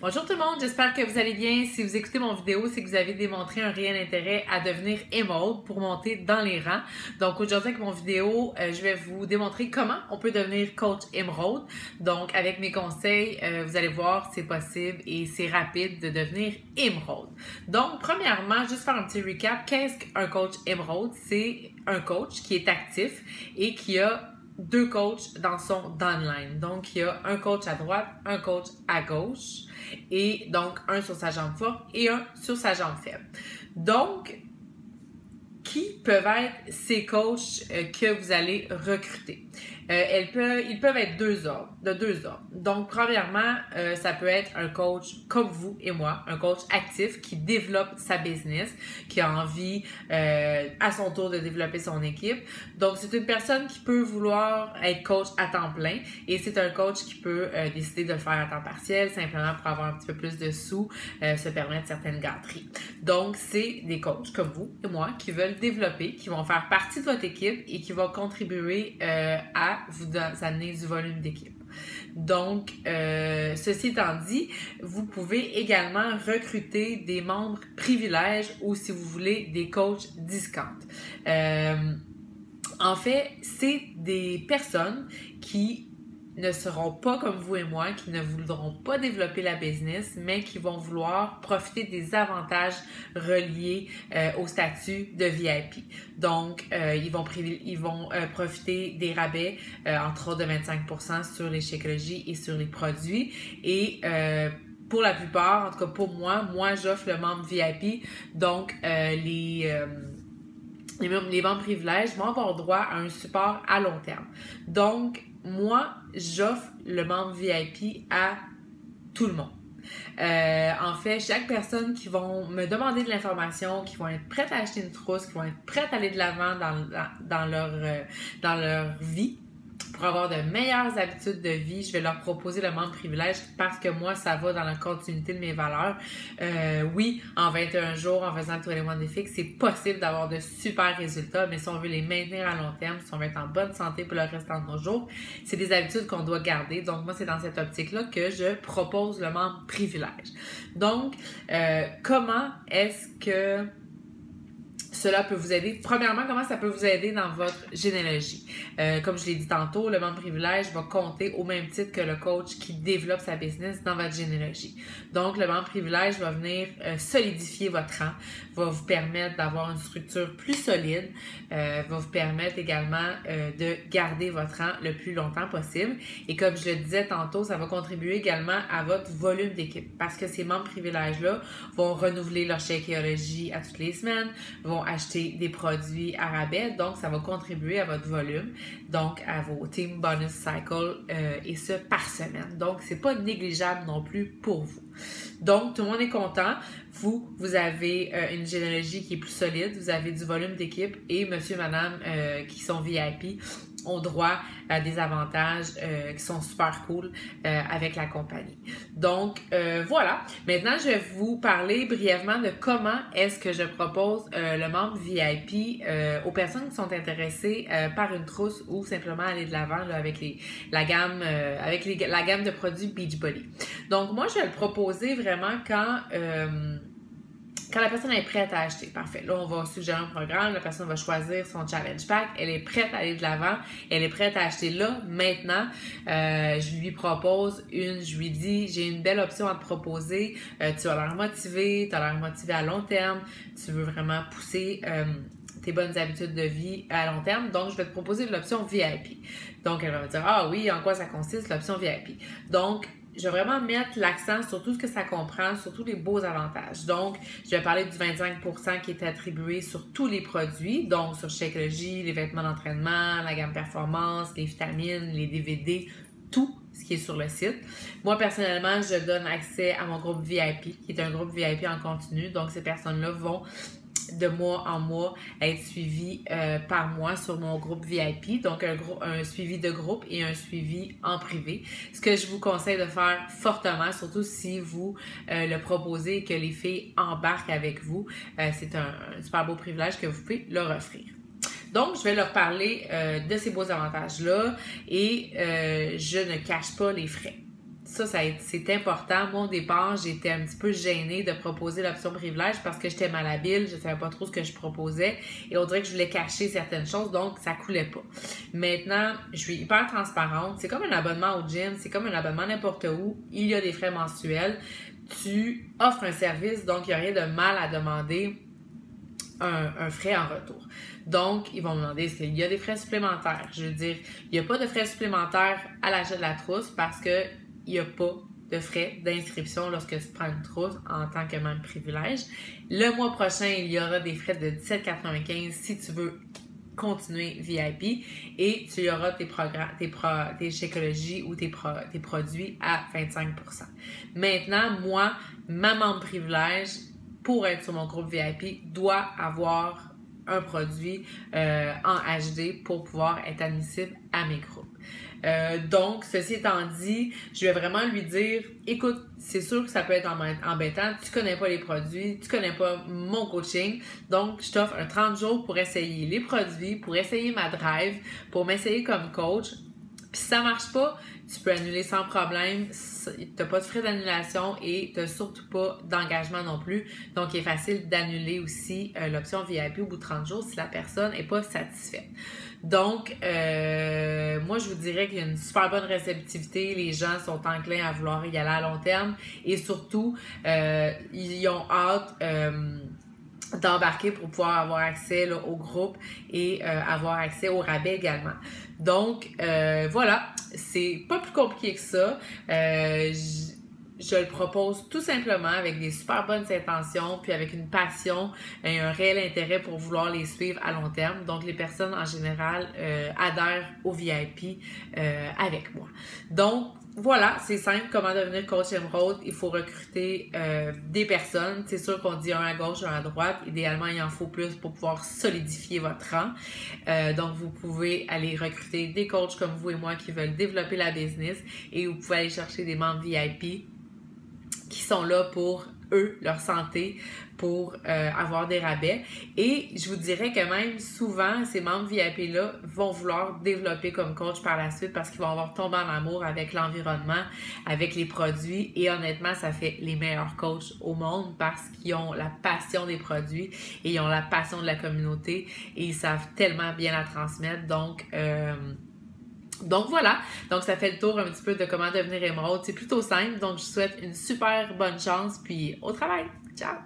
Bonjour tout le monde, j'espère que vous allez bien. Si vous écoutez mon vidéo, c'est que vous avez démontré un réel intérêt à devenir Emerald pour monter dans les rangs. Donc aujourd'hui avec mon vidéo, je vais vous démontrer comment on peut devenir coach Emerald. Donc avec mes conseils, vous allez voir, c'est possible et c'est rapide de devenir Emerald. Donc premièrement, juste faire un petit recap, qu'est-ce qu'un coach Emerald? C'est un coach qui est actif et qui a deux coachs dans son downline. Donc, il y a un coach à droite, un coach à gauche, et donc un sur sa jambe forte et un sur sa jambe faible. Donc, qui peuvent être ces coachs que vous allez recruter? Ils peuvent être de deux ordres. Donc, premièrement, ça peut être un coach comme vous et moi, un coach actif qui développe sa business, qui a envie à son tour de développer son équipe. Donc, c'est une personne qui peut vouloir être coach à temps plein et c'est un coach qui peut décider de le faire à temps partiel, simplement pour avoir un petit peu plus de sous, se permettre certaines gâteries. Donc, c'est des coachs comme vous et moi qui veulent développer, qui vont faire partie de votre équipe et qui vont contribuer à vous amener du volume d'équipe. Donc, ceci étant dit, vous pouvez également recruter des membres privilèges ou, si vous voulez, des coachs discounts. En fait, c'est des personnes qui ne seront pas comme vous et moi, qui ne voudront pas développer la business, mais qui vont vouloir profiter des avantages reliés au statut de VIP. Donc, ils vont profiter des rabais, entre autres de 25% sur les Shakeology et sur les produits. Et pour la plupart, en tout cas pour moi, j'offre le membre VIP. Donc, les membres privilèges vont avoir droit à un support à long terme. Donc, moi, j'offre le membre VIP à tout le monde. En fait, chaque personne qui vont me demander de l'information, qui vont être prêtes à acheter une trousse, qui vont être prêtes à aller de l'avant dans leur vie, pour avoir de meilleures habitudes de vie, je vais leur proposer le membre privilège parce que moi, ça va dans la continuité de mes valeurs. Oui, en 21 jours, en faisant le 21 défi, c'est possible d'avoir de super résultats, mais si on veut les maintenir à long terme, si on veut être en bonne santé pour le restant de nos jours, c'est des habitudes qu'on doit garder. Donc, moi, c'est dans cette optique-là que je propose le membre privilège. Donc, comment est-ce que cela peut vous aider? Premièrement, comment ça peut vous aider dans votre généalogie? Comme je l'ai dit tantôt, le membre privilège va compter au même titre que le coach qui développe sa business dans votre généalogie. Donc, le membre privilège va venir solidifier votre rang, va vous permettre d'avoir une structure plus solide, va vous permettre également de garder votre rang le plus longtemps possible. Et comme je le disais tantôt, ça va contribuer également à votre volume d'équipe parce que ces membres privilèges-là vont renouveler leur Shakeology à toutes les semaines, vont acheter des produits à rabais, donc ça va contribuer à votre volume, donc à vos Team Bonus Cycle et ce par semaine. Donc, c'est pas négligeable non plus pour vous. Donc, tout le monde est content. Vous avez une généalogie qui est plus solide, vous avez du volume d'équipe et monsieur et madame qui sont VIP ont droit à des avantages qui sont super cool avec la compagnie. Donc, voilà. Maintenant, je vais vous parler brièvement de comment est-ce que je propose le membre VIP aux personnes qui sont intéressées par une trousse ou simplement aller de l'avant avec la gamme de produits Beachbody. Donc, moi, je vais le proposer vraiment quand la personne est prête à acheter. Parfait. Là, on va suggérer un programme. La personne va choisir son challenge pack. Elle est prête à aller de l'avant. Elle est prête à acheter là, maintenant. Je lui propose je lui dis, j'ai une belle option à te proposer. Tu vas l'air motivé. Tu as l'air motivé à long terme. Tu veux vraiment pousser tes bonnes habitudes de vie à long terme. Donc, je vais te proposer l'option VIP. Donc, elle va me dire, ah oui, en quoi ça consiste l'option VIP? Donc, je vais vraiment mettre l'accent sur tout ce que ça comprend, sur tous les beaux avantages. Donc, je vais parler du 25% qui est attribué sur tous les produits, donc sur Shakeology, les vêtements d'entraînement, la gamme performance, les vitamines, les DVD, tout ce qui est sur le site. Moi, personnellement, je donne accès à mon groupe VIP, qui est un groupe VIP en continu. Donc, ces personnes-là vont de mois en mois être suivies par mois sur mon groupe VIP, donc un suivi de groupe et un suivi en privé. Ce que je vous conseille de faire fortement, surtout si vous le proposez et que les filles embarquent avec vous, c'est un super beau privilège que vous pouvez leur offrir. Donc, je vais leur parler de ces beaux avantages-là et je ne cache pas les frais. c'est important. Moi, au départ, j'étais un petit peu gênée de proposer l'option privilège parce que j'étais malhabile, je savais pas trop ce que je proposais et on dirait que je voulais cacher certaines choses, donc ça coulait pas. Maintenant, je suis hyper transparente. C'est comme un abonnement au gym, c'est comme un abonnement n'importe où. Il y a des frais mensuels. Tu offres un service, donc il n'y a rien de mal à demander un frais en retour. Donc, ils vont me demander est-ce qu'il y a des frais supplémentaires. Je veux dire, il n'y a pas de frais supplémentaires à l'achat de la trousse parce que il n'y a pas de frais d'inscription lorsque tu prends une trousse en tant que membre privilège. Le mois prochain, il y aura des frais de 17,95 si tu veux continuer VIP et tu auras tes Shakeology ou tes produits à 25%. Maintenant, moi, ma membre privilège, pour être sur mon groupe VIP, doit avoir un produit en HD pour pouvoir être admissible à mes groupes. Donc, ceci étant dit, je vais vraiment lui dire, écoute, c'est sûr que ça peut être embêtant, tu connais pas les produits, tu connais pas mon coaching, donc je t'offre un 30 jours pour essayer les produits, pour essayer ma drive, pour m'essayer comme coach. Puis si ça marche pas, tu peux annuler sans problème, t'as pas de frais d'annulation et t'as surtout pas d'engagement non plus. Donc, il est facile d'annuler aussi l'option VIP au bout de 30 jours si la personne est pas satisfaite. Donc, moi, je vous dirais qu'il y a une super bonne réceptivité. Les gens sont enclins à vouloir y aller à long terme et surtout, ils ont hâte d'embarquer pour pouvoir avoir accès là, au groupe et avoir accès au rabais également. Donc, voilà, c'est pas plus compliqué que ça. Je le propose tout simplement avec des super bonnes intentions, puis avec une passion et un réel intérêt pour vouloir les suivre à long terme. Donc, les personnes en général adhèrent au VIP avec moi. Donc, voilà, c'est simple, comment devenir coach émeraude. Il faut recruter des personnes. C'est sûr qu'on dit un à gauche, un à droite. Idéalement, il en faut plus pour pouvoir solidifier votre rang. Donc, vous pouvez aller recruter des coachs comme vous et moi qui veulent développer la business et vous pouvez aller chercher des membres VIP qui sont là pour eux, leur santé, pour avoir des rabais. Et je vous dirais que même souvent, ces membres VIP-là vont vouloir développer comme coach par la suite parce qu'ils vont avoir tombé en amour avec l'environnement, avec les produits. Et honnêtement, ça fait les meilleurs coachs au monde parce qu'ils ont la passion des produits et ils ont la passion de la communauté et ils savent tellement bien la transmettre. Donc voilà, donc ça fait le tour un petit peu de comment devenir émeraude. C'est plutôt simple, donc je vous souhaite une super bonne chance, puis au travail. Ciao!